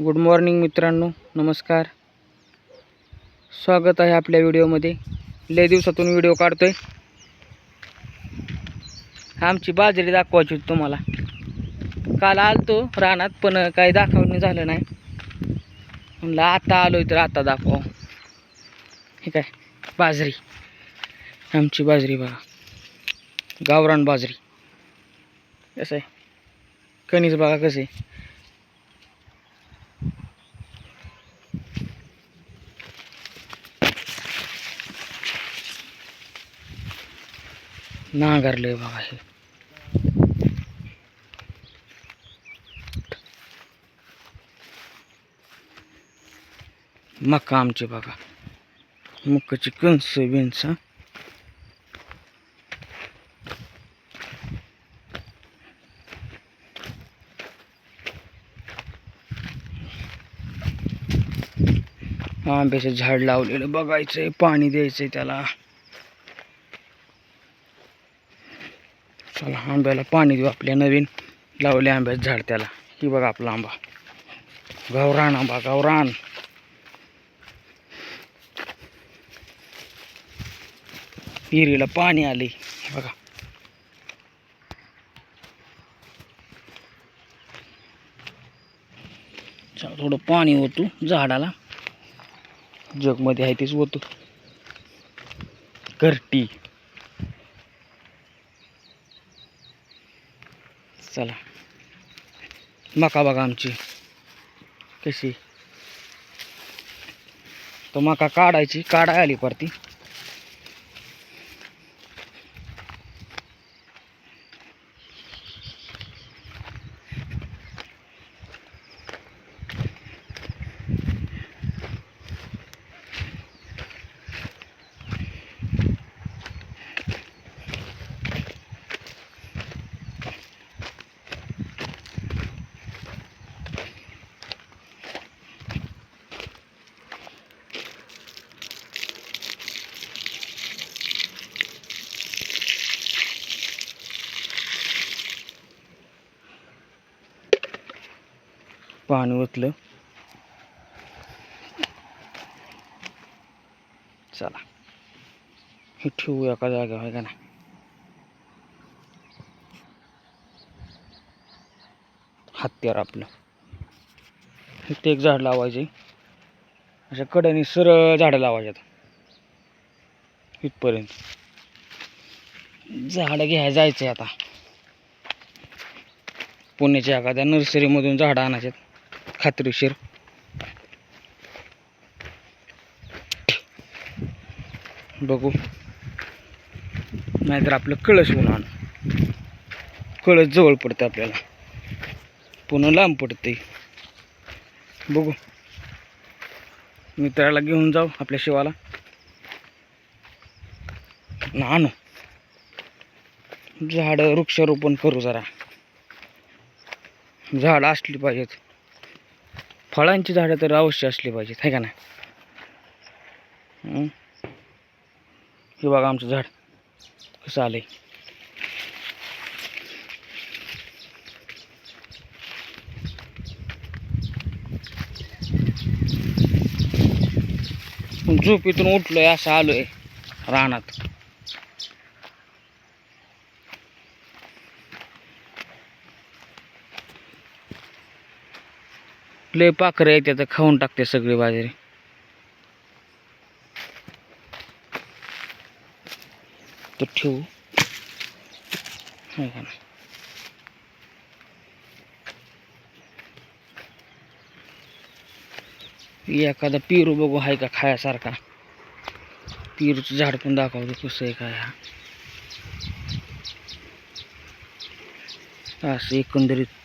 Good morning मित्रांनो, नमस्कार. स्वागत आहे आपल्या व्हिडिओमध्ये. लय दिवसातून व्हिडिओ काढतोय. आमची बाजरी दाखवायची होती तुम्हाला. काल आलतो रानात पण काही दाखवणे झालं नाही. म्हणलं आता आलोय तर आता दाखवा. हे काय बाजरी, आमची बाजरी बघा, गावरान बाजरी. कसं आहे कणीस बघा कसे. नांगरले बघा हे. मका आमचे बघा, मकाची कणस बिनस. आंब्याचं झाड लावलेलं बघायचंय, पाणी द्यायचंय त्याला. चला आंब्याला पाणी देऊ. आपल्या नवीन लावले आंब्याचं झाड त्याला. ही बघा आपला आंबा, गावरान आंबा, गावरान. विहिरीला पाणी आले बघा. थोडं पाणी होतो झाडाला, जगमध्ये आहे तेच होतो. घरटी. चला मका बघा आमची कशी. तर मका काढायची, काढाय आली परती. पाणी ओतलं. चला हे ठेवू एका जागेवर, आहे का नाही. हत्यार आपलं. इथे एक झाड लावायचे, अशा कड्याने सरळ झाडं लावायच्यात इथपर्यंत. झाडं घ्यायला जायचंय आता. पुण्याच्या एखाद्या नर्सरीमधून झाडं आणायच्यात खात्रीशीर. बघू, नाहीतर आपलं कळस होऊन आणू. कळस जवळ पडतं आपल्याला, पुन्हा लांब पडते. बघू, मित्राला घेऊन जाऊ आपल्या शिवाला आणू. झाडं वृक्षारोपण करू जरा. झाडं असली पाहिजेत, फळांची झाडं तर अवश्य असली पाहिजेत, आहे का नाही. हे बघा आमचं झाड कसं आलंय. झोपेतून उठलोय असं आलोय रानात. लय पाखरं येते तर खाऊन टाकते सगळी बाजरी. तर ठेवू, एखादा पेरू बघू आहे का खायासारखा. पेरूचं झाड पण दाखवतो कसं आहे काय. असं एकंदरीत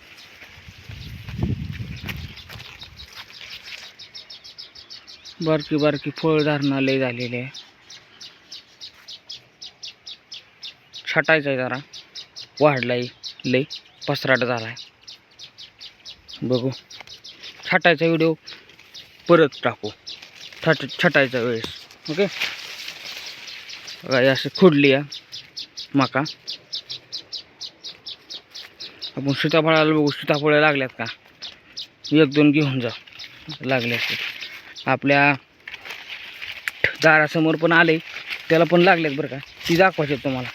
बारकी बारकी फळधारणा लय झालेली आहे. छटायचं आहे जरा, वाढलाय लय, पसराट झालाय. बघू, छटायचा व्हिडिओ परत टाकू छटायच्या वेळेस. ओके. अशी खुडली आहे मका. आपण सीताफळाला बघू, सीताफळ लागल्यात का. एक दोन घेऊन जा लागले असते. आपल्या दारासमोर पण आले, त्याला पण लागलेत बरं का. ती दाखवायचे तुम्हाला.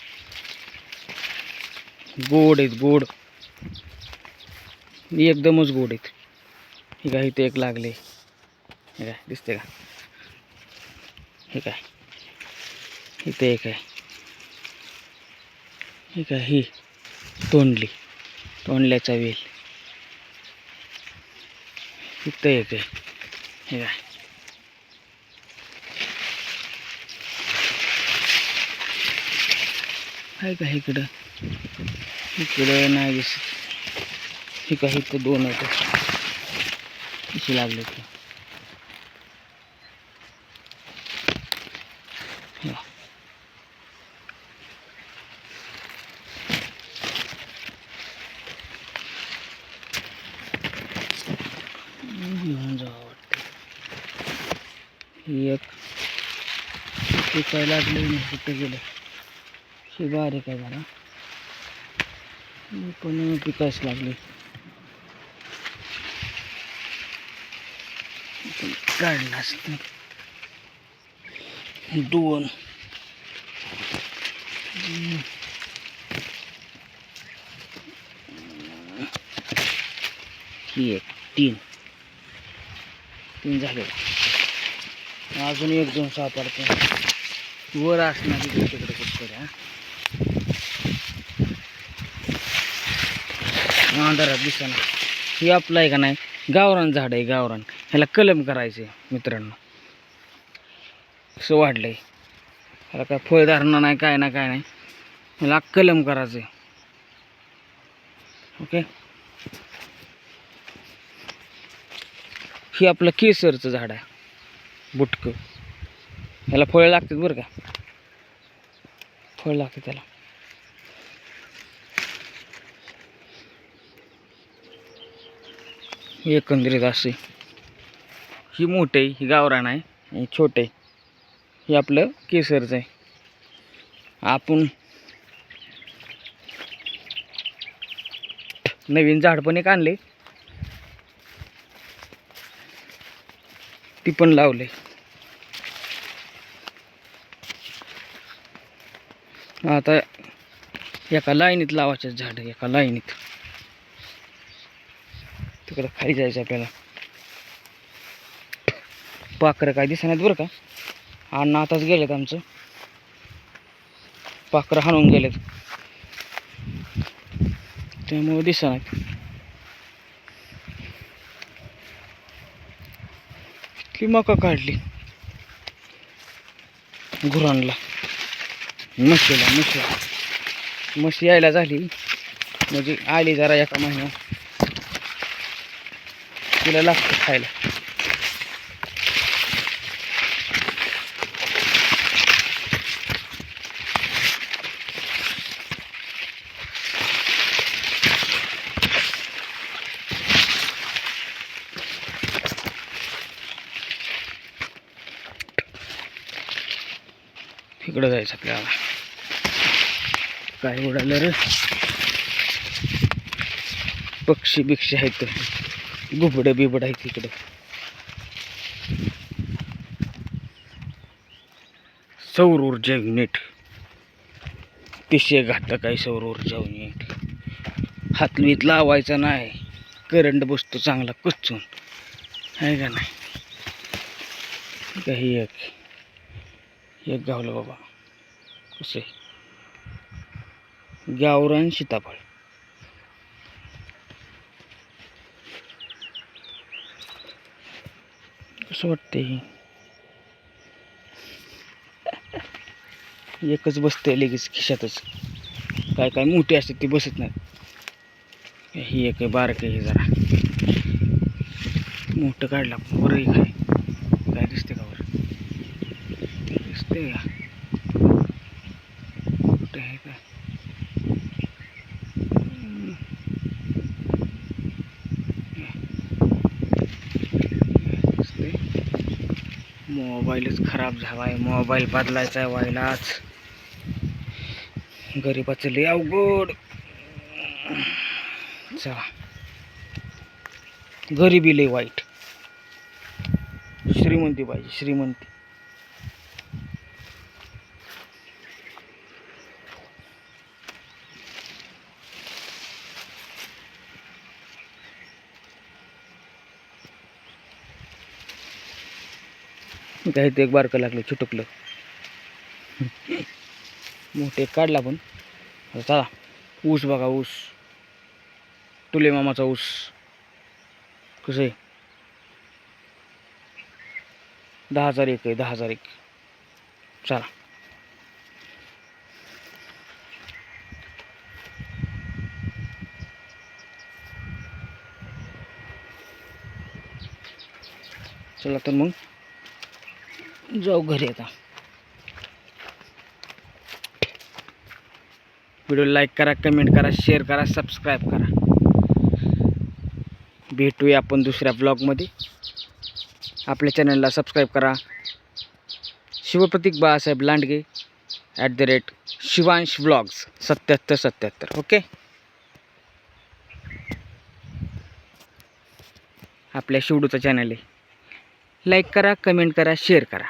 गोड आहेत, गोड एकदमच गोड आहेत. हे काय इथे एक लागले, हे काय दिसते का? हे काय इथे एक आहे. हे काय ही तोंडल्याचा वेल इथं एक आहे. हे काय आहे का इकडं? इकडं नाही दिसत. हे काय इथं दोन आहेत कशी लागले ते. घेऊन जावं वाटतं. ही एक पिकाय लागले नाही, कुठं गेलं. ही बारीक आहे जरा, पण पिकायच लागली. काढलं असतं दोन. ही एक तीन झाले. अजून एक दोन सापडते वर असणार तिकडे कुठतरी. अंधारात दिसना. हे आपलं आहे का नाही, गावरान झाड आहे. गावरान ह्याला कलम करायचे मित्रांनो. असं वाढलंय ह्याला काय फळधारणा नाही, काय नाही. ह्याला कलम करायचं. ओके. हे आपलं केसरचं झाड आहे, बुटकं. ह्याला फळ लागतात बरं का, फळ लागते त्याला. एकंदरीत असे. ही मोठे आहे, ही गावरान आहे, ही छोटे. हे आपलं केसरचं आहे. आपण नवीन झाड पण एक आणले, ती पण लावले. आता एका लाईनीत लावायचे झाड, एका लाईनीत. तिकडं खाली जायचं आपल्याला. पाखरं काय दिसणार बरं का. अण्णा आताच गेलेत आमचं, पाखरं हाणून गेलेत, त्यामुळे दिसणार. की मका काढली गुरांना, म्हशी यायला झाली म्हणजे आली जरा एका महिन्यात. तिला लागतं खायला. इकडं जायचं आपल्याला. काय उडालं रे, पक्षी बिक्षी आहेत, गुबडं बिबड आहेत इकडं. सौर ऊर्जा युनिट, अतिशय घातक आहे सौर ऊर्जा युनिट. हातवीत लावायचा नाही, करंट बसतो चांगला कच्चून, आहे का नाही. काही एक गावलं बाबा. कसे गावरान सीताफळ. कसं वाटतंय हे. एकच बसते लगेच खिशातच. काय मोठी असते ती बसत नाही. ही एक बारक आहे, जरा मोठं काढला बरं. काय दिसते का बरं, दिसते का कुठे आहे का. मोबाईलच खराब झाला आहे, मोबाईल बदलायचा आहे व्हायलाच. गरीबाचं लय अवघड. चला गरिबी लय वाईट. श्रीमंती पाहिजे, श्रीमंती. काही ते एक बारकं लागलं, चिटकलं. मोठे काढला पण. चला, ऊस बघा, ऊस. टुले मामाचा ऊस कसं आहे. 10,000 एक आहे, 10,000 एक. चला, चला तर मग जाऊ घरी आता. व्हिडिओ लाईक करा, कमेंट करा, शेअर करा, सबस्क्राईब करा. भेटूया आपण दुसऱ्या ब्लॉगमध्ये. आपल्या चॅनलला सबस्क्राईब करा. शिवप्रतीक बाळासाहेब लांडगे @शिवांश ब्लॉग्स 7777. ओके. आपल्या शिवडूचा चॅनल आहे. लाईक करा, कमेंट करा, शेअर करा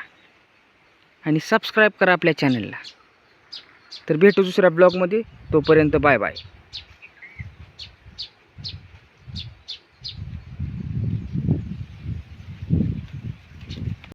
आणि सबस्क्राईब करा आपल्या चॅनलला. तर भेटू दुसऱ्या ब्लॉगमध्ये. तोपर्यंत बाय बाय.